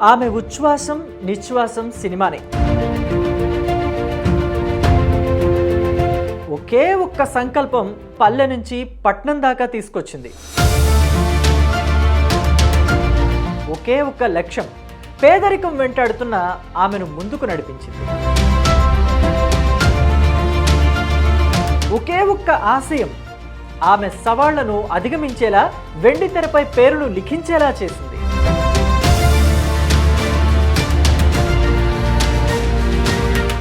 ఆమె ఉచ్ఛ్వాసం నిశ్వాసం సినిమానే. ఒకే ఒక్క సంకల్పం పల్లె నుంచి పట్నం దాకా తీసుకొచ్చింది. ఒకే ఒక్క లక్ష్యం పేదరికం వెంటాడుతున్న ఆమెను ముందుకు నడిపించింది. ఒకే ఒక్క ఆశయం ఆమె సవాళ్లను అధిగమించేలా వెండి తెరపై పేరును లిఖించేలా చేసింది.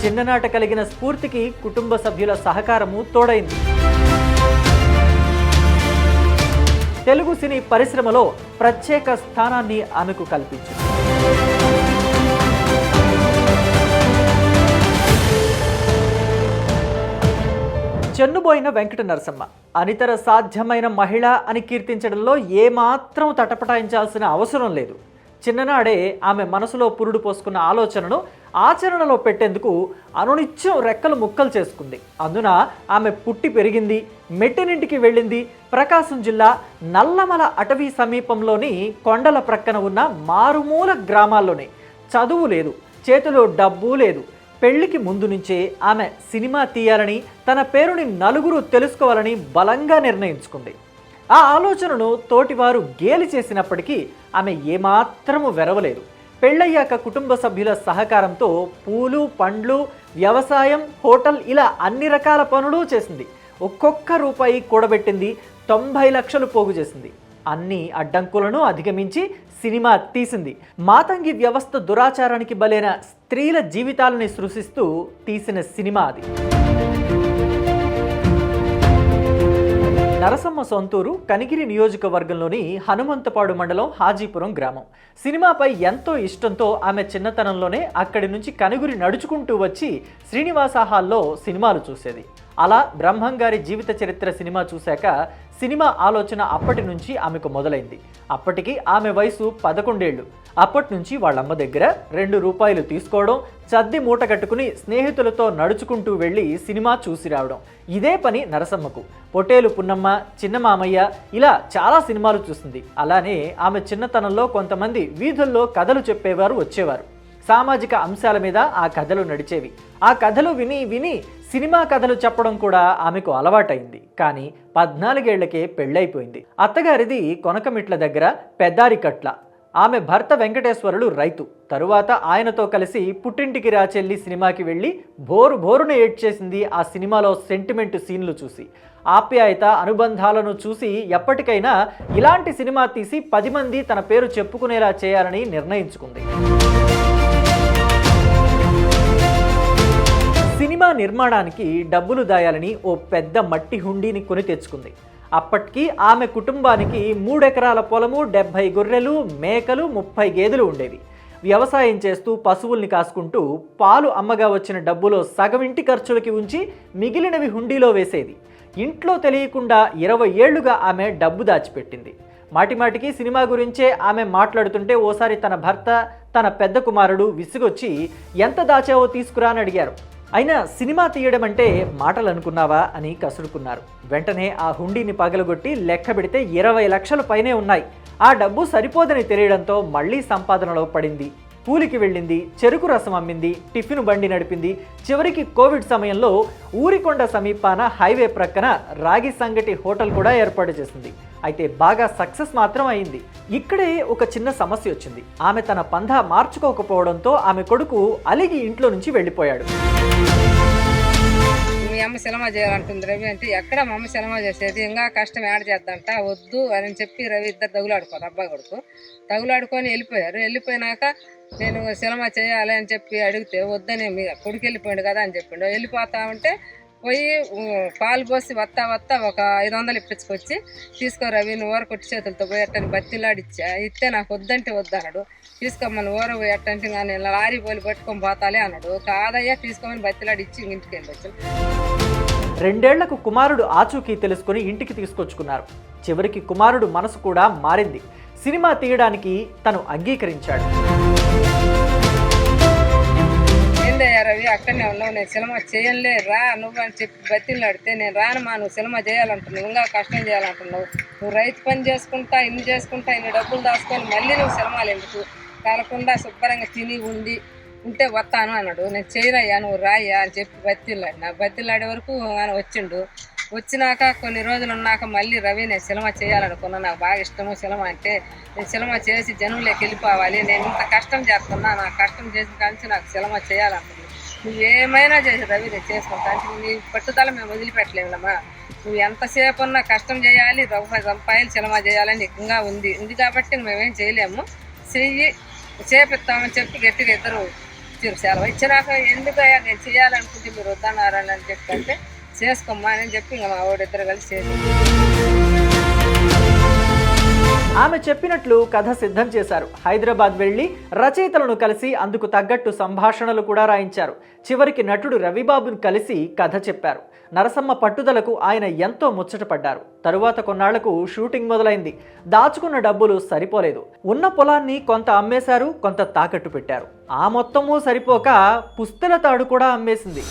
చిన్ననాట కలిగిన స్ఫూర్తికి కుటుంబ సభ్యుల సహకారము తోడైంది. తెలుగు సినీ పరిశ్రమలో ప్రత్యేక స్థానాన్ని ఆమెకు కల్పించింది. చెన్నుబోయిన వెంకట నరసమ్మ అనితర సాధ్యమైన మహిళ అని కీర్తించడంలో ఏమాత్రం తటపటాయించాల్సిన అవసరం లేదు. చిన్ననాడే ఆమె మనసులో పురుడు పోసుకున్న ఆలోచనను ఆచరణలో పెట్టేందుకు అనునిత్యం రెక్కలు ముక్కలు చేసుకుంది. అందున ఆమె పుట్టి పెరిగింది, మెట్టినింటికి వెళ్ళింది ప్రకాశం జిల్లా నల్లమల అటవీ సమీపంలోని కొండల ప్రక్కన ఉన్న మారుమూల గ్రామాల్లోనే. చదువు లేదు, చేతిలో డబ్బు లేదు. పెళ్లికి ముందు నుంచే ఆమె సినిమా తీయాలని, తన పేరుని నలుగురు తెలుసుకోవాలని బలంగా నిర్ణయించుకుంది. ఆ ఆలోచనను తోటివారు గేలి చేసినప్పటికీ ఆమె ఏమాత్రము వెరవలేదు. పెళ్ళయ్యాక కుటుంబ సభ్యుల సహకారంతో పూలు, పండ్లు, వ్యవసాయం, హోటల్ ఇలా అన్ని రకాల పనులు చేసింది. ఒక్కొక్క రూపాయి కూడబెట్టింది, 90 లక్షలు పోగు చేసింది. అన్ని అడ్డంకులను అధిగమించి సినిమా తీసింది. మాతంగి వ్యవస్థ దురాచారానికి బలైన స్త్రీల జీవితాలని సృష్టిస్తూ తీసిన సినిమా అది. నరసమ్మ సొంతూరు కనిగిరి నియోజకవర్గంలోని హనుమంతపాడు మండలం హాజీపురం గ్రామం. సినిమాపై ఎంతో ఇష్టంతో ఆమె చిన్నతనంలోనే అక్కడి నుంచి కనిగిరి నడుచుకుంటూ వచ్చి శ్రీనివాస హాల్లో సినిమాలు చూసేది. అలా బ్రహ్మంగారి జీవిత చరిత్ర సినిమా చూశాక సినిమా ఆలోచన అప్పటి నుంచి ఆమెకు మొదలైంది. అప్పటికి ఆమె వయసు 11 ఏళ్ళు. అప్పటి నుంచి వాళ్ళమ్మ దగ్గర 2 రూపాయలు తీసుకోవడం, చద్ది మూట కట్టుకుని స్నేహితులతో నడుచుకుంటూ వెళ్ళి సినిమా చూసి రావడం ఇదే పని నరసమ్మకు. పొటేలు పున్నమ్మ, చిన్న మామయ్య ఇలా చాలా సినిమాలు చూసింది. అలానే ఆమె చిన్నతనంలో కొంతమంది వీధుల్లో కథలు చెప్పేవారు వచ్చేవారు. సామాజిక అంశాల మీద ఆ కథలు నడిచేవి. ఆ కథలు విని విని సినిమా కథలు చెప్పడం కూడా ఆమెకు అలవాటైంది. కానీ 14 ఏళ్లకే పెళ్ళైపోయింది. అత్తగారిది కొనకమిట్ల దగ్గర పెద్దారికట్ల. ఆమె భర్త వెంకటేశ్వరులు రైతు. తరువాత ఆయనతో కలిసి పుట్టింటికి రాచెల్లి సినిమాకి వెళ్ళి భోరున ఏడ్చేసింది. ఆ సినిమాలో సెంటిమెంట్ సీన్లు చూసి, ఆప్యాయత అనుబంధాలను చూసి ఎప్పటికైనా ఇలాంటి సినిమా తీసి 10 మంది తన పేరు చెప్పుకునేలా చేయాలని నిర్ణయించుకుంది. సినిమా నిర్మాణానికి డబ్బులు దాయాలని ఓ పెద్ద మట్టి హుండీని కొని తెచ్చుకుంది. అప్పటికి ఆమె కుటుంబానికి 3 ఎకరాల పొలము, 70 గొర్రెలు, మేకలు, 30 గేదెలు ఉండేవి. వ్యవసాయం చేస్తూ పశువుల్ని కాసుకుంటూ పాలు అమ్మగా వచ్చిన డబ్బులో సగం ఇంటి ఖర్చులకి ఉంచి మిగిలినవి హుండీలో వేసేది. ఇంట్లో తెలియకుండా 20 ఏళ్లుగా ఆమె డబ్బు దాచిపెట్టింది. మాటిమాటికి సినిమా గురించే ఆమె మాట్లాడుతుంటే ఓసారి తన భర్త, తన పెద్ద కుమారుడు విసుగొచ్చి ఎంత దాచావో తీసుకురా అని అడిగారు. అయినా సినిమా తీయడం అంటే మాటలు అనుకున్నావా అని కసురుకున్నారు. వెంటనే ఆ హుండీని పగలగొట్టి లెక్క పెడితే 20 లక్షల పైనే ఉన్నాయి. ఆ డబ్బు సరిపోదని తెలియడంతో మళ్లీ సంపాదనలో పడింది. కూలికి వెళ్ళింది, చెరుకు రసం అమ్మింది, టిఫిన్ బండి నడిపింది. చివరికి కోవిడ్ సమయంలో ఊరికొండ సమీపాన హైవే ప్రక్కన రాగి సంగటి హోటల్ కూడా ఏర్పాటు చేసింది. అయితే బాగా సక్సెస్ మాత్రం అయింది. ఇక్కడే ఒక చిన్న సమస్య వచ్చింది. ఆమె తన పంధా మార్చుకోకపోవడంతో ఆమె కొడుకు అలిగి ఇంట్లో నుంచి వెళ్ళిపోయాడు. మీ అమ్మ సినిమా చేయాలంటుంది రవి అంటే, ఎక్కడ మా అమ్మ సినిమా చేసేది, ఇంకా కష్టం యాడ్ చేద్దంట, వద్దు అని చెప్పి రవి ఇద్దరు తగులాడుకోరు, అబ్బాయి కొడుకు తగులాడుకొని వెళ్ళిపోయారు. వెళ్ళిపోయినాక నేను సినిమా చేయాలి అని చెప్పి అడిగితే వద్దని, మీ కొడుకు వెళ్ళిపోయాడు కదా అని చెప్పిండు. వెళ్ళిపోతా ఉంటే పోయి పాలు పోసి వత్తా ఒక 500 ఇప్పించుకొచ్చి, తీసుకో రవి నువ్వు ఊర కొట్టి చేతులతో పోయి ఎట్టని బతిలాడిచ్చా. ఇస్తే నాకు వద్దంటే వద్దన్నాడు. తీసుకోమని ఊర పోయి ఎట్టంటే కానీ లారీ పోలి పట్టుకొని పోతాలే అన్నాడు. కాదయ్యా తీసుకోమని బతిలాడిచ్చి ఇంటికి వెళ్ళొచ్చు. 2 ఏళ్లకు కుమారుడు ఆచూకీ తెలుసుకుని ఇంటికి తీసుకొచ్చుకున్నారు. చివరికి కుమారుడు మనసు కూడా మారింది. సినిమా తీయడానికి తను అంగీకరించాడు. ఏందయ్యా రవి అక్కడనే ఉన్నావు, నేను సినిమా చేయలే రా నువ్వు అని చెప్పి బతిలాడితే, నేను రానమ్మా నువ్వు సినిమా చేయాలంటున్నావు, ఇంకా కష్టం చేయాలంటున్నావు, నువ్వు రైతు పని చేసుకుంటా ఇన్ని డబ్బులు దాచుకొని మళ్ళీ నువ్వు సినిమాలు ఎందుకు, కాలకుండా శుభ్రంగా తిని ఉంటే వస్తాను అన్నాడు. నేను చేయనయ్యా నువ్వు రాయ్యా అని చెప్పి బతిలాడు. నా బతిలాడే వరకు ఆయన వచ్చిండు. వచ్చినాక కొన్ని రోజులు ఉన్నాక మళ్ళీ రవి నేను సినిమా చేయాలనుకున్నా, నాకు బాగా ఇష్టము సినిమా అంటే. నేను సినిమా చేసి జనంలోకి వెళ్ళిపోవాలి, నేను ఇంత కష్టం చేస్తున్నా, నా కష్టం చేసిన కలిసి నాకు సినిమా చేయాలనుకుంది. నువ్వు ఏమైనా చేసి రవి నేను చేసుకుంటా అంటే నీ పట్టుదల మేము వదిలిపెట్టలేములమ్మా. నువ్వు ఎంతసేపు ఉన్నా కష్టం చేయాలి, రూపాయలు సినిమా చేయాలని ఇంకా ఉంది కాబట్టి మేమేం చేయలేము, చేపిస్తామని చెప్పి గట్టిగా ఇద్దరు ఇచ్చారు. సెలవు ఇచ్చినాక ఎందుకయ్యా నేను చేయాలనుకుంటే మీరు వద్దన్నారని అని చెప్పి అంటే చేసుకోమ్మా అని చెప్పి ఇంకా మా వాడిద్దరు కలిసి చేసి ఆమె చెప్పినట్లు కథ సిద్ధం చేశారు. హైదరాబాద్ వెళ్లి రచయితలను కలిసి అందుకు తగ్గట్టు సంభాషణలు కూడా రాయించారు. చివరికి నటుడు రవిబాబును కలిసి కథ చెప్పారు. నరసమ్మ పట్టుదలకు ఆయన ఎంతో ముచ్చటపడ్డారు. తరువాత కొన్నాళ్లకు షూటింగ్ మొదలైంది. దాచుకున్న డబ్బులు సరిపోలేదు. ఉన్న పొలాన్ని కొంత అమ్మేశారు, కొంత తాకట్టు పెట్టారు. ఆ మొత్తము సరిపోక పుస్తెల తాడు కూడా అమ్మేసింది.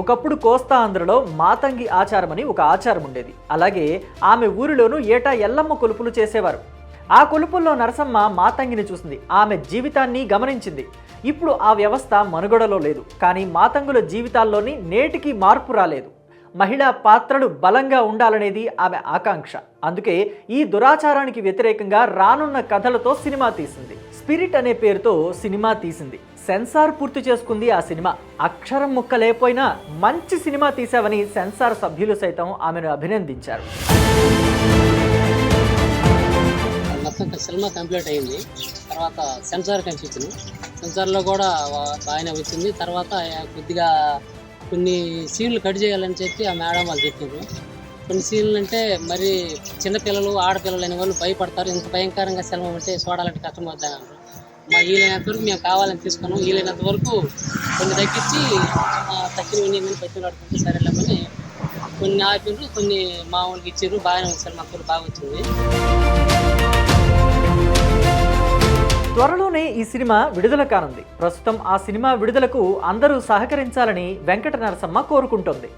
ఒకప్పుడు కోస్తా ఆంధ్రలో మాతంగి ఆచారమని ఒక ఆచారం ఉండేది. అలాగే ఆమె ఊరిలోనూ ఏటా ఎల్లమ్మ కొలుపులు చేసేవారు. ఆ కొలుపుల్లో నరసమ్మ మాతంగిని చూసింది. ఆమె జీవితాన్ని గమనించింది. ఇప్పుడు ఆ వ్యవస్థ మనుగడలో లేదు. కానీ మాతంగుల జీవితాల్లోని నేటికి మార్పు రాలేదు. మహిళా పాత్రలు బలంగా ఉండాలనేది ఆమె ఆకాంక్ష. అందుకే ఈ దురాచారానికి వ్యతిరేకంగా రానున్న కథలతో సినిమా తీసింది. స్పిరిట్ అనే పేరుతో సినిమా తీసింది. సెన్సార్ పూర్తి చేసుకుంది ఆ సినిమా. అక్షరం ముక్క లేకపోయినా మంచి సినిమా తీసావని సెన్సార్ సభ్యులు సైతం ఆమెను అభినందించారు. మొత్తం సినిమా కంప్లీట్ అయింది. తర్వాత సెన్సార్ కనిపించింది. సెన్సార్లో కూడా బాగానే వచ్చింది. తర్వాత కొద్దిగా కొన్ని సీన్లు కట్ చేయాలని చెప్పి ఆ మేడం వాళ్ళు చెప్పారు. కొన్ని సీన్లు అంటే మరి చిన్నపిల్లలు ఆడపిల్లలు అనే వాళ్ళు భయపడతారు. ఇంత భయంకరంగా సినిమా అంటే చూడాలంటే కష్టం అవుతాయి అంటారు. వీలైనంత వరకు మేము కావాలని తీసుకున్నాం. వీలైనంత వరకు కొన్ని తగ్గించి తగ్గిన ఏమైనా బయట ఆడుకుంటే సరేలేమని కొన్ని ఆపినారు, కొన్ని మామూలుగా ఇచ్చారు. బాగానే సినిమా కూడా బాగా వచ్చింది. త్వరలోనే ఈ సినిమా విడుదల కానుంది. ప్రస్తుతం ఆ సినిమా విడుదలకు అందరూ సహకరించాలని వెంకట నరసమ్మ కోరుకుంటోంది.